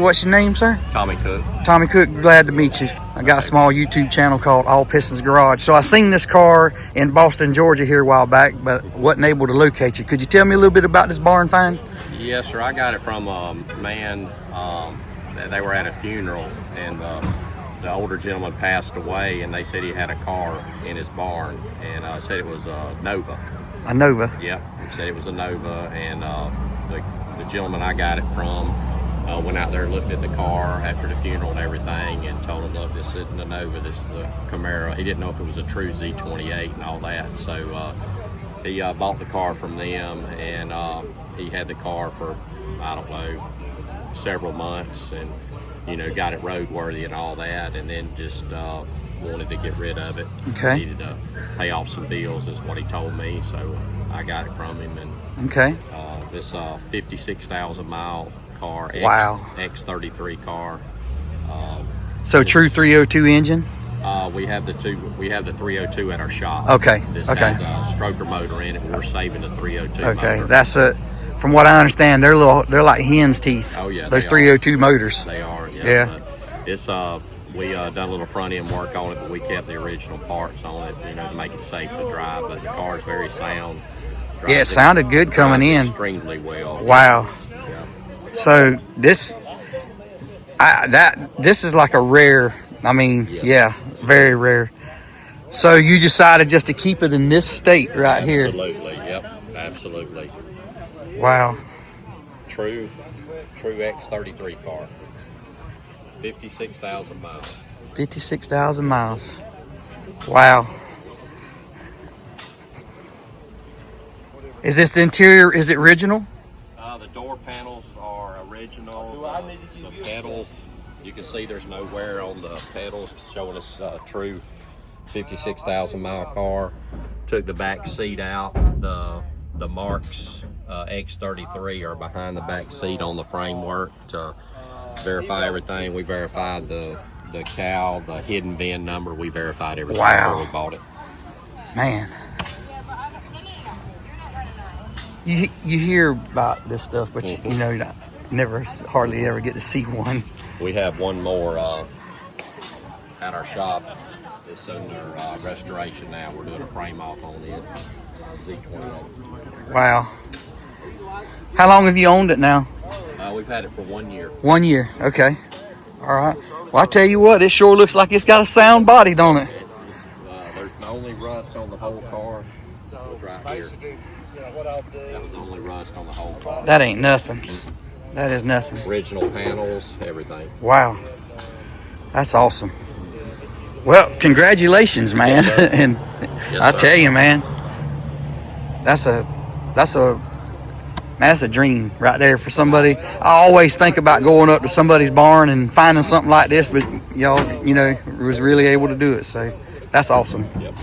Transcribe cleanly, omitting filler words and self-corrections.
what's your name, sir? Tommy Cook. Tommy Cook, glad to meet you. I got a small YouTube channel called All Pistons Garage. So I seen this car in Boston, Georgia here a while back, but wasn't able to locate you. Could you tell me a little bit about this barn find? Yes, sir. I got it from a man. They were at a funeral, and the older gentleman passed away, and they said he had a car in his barn, and said it was a Nova. A Nova? Yep, he said it was a Nova, and the gentleman I got it from went out there and looked at the car after the funeral and everything, and told him, look, this isn't a Nova, this is a Camaro. He didn't know if it was a true Z28 and all that, so he bought the car from them, and he had the car for, I don't know, several months, and got it roadworthy and all that, and then just wanted to get rid of it. Okay. Needed to pay off some bills is what he told me, so I got it from him. And okay. This 56,000 mile car. Wow. X33 car. So true 302 engine? We have the 302 at our shop. Okay. This okay. has a stroker motor in it. We're saving the 302 okay. motor. That's a, from what I understand, they're like hen's teeth. Oh yeah. Those 302 are. motors. They are. Yeah. Yeah. But it's we done a little front end work on it, but we kept the original parts on it, to make it safe to drive. But the car is very sound. Yeah, it sounded good coming in. Extremely well. Wow. Yeah. So this is like a rare. I mean, yes. Yeah, very rare. So you decided just to keep it in this state right here. Absolutely. Yep. Absolutely. Wow. True X33 car. 56,000 miles. 56,000 miles. Wow. Is this the interior? Is it original? The door panels are original. The pedals, you can see there's no wear on the pedals, showing us true 56,000 mile car. Took the back seat out. The marks X33 are behind the back seat on the framework to verify everything. We verified the cowl, the hidden VIN number. We verified everything before we bought it. Man. You hear about this stuff, but you never hardly ever get to see one. We have one more at our shop. It's under restoration now. We're doing a frame off on it. Z28. Wow. How long have you owned it now? We've had it for 1 year. 1 year. Okay. All right. Well, I tell you what, it sure looks like it's got a sound body, don't it? There's the only rust on the whole car was right here. That was the only rust on the whole car. That ain't nothing. That is nothing. Original panels, everything. Wow. That's awesome. Well, congratulations, man. Yes, And yes, I tell you, man, that's a dream right there for somebody. I always think about going up to somebody's barn and finding something like this, but y'all, was really able to do it. So that's awesome. Yep.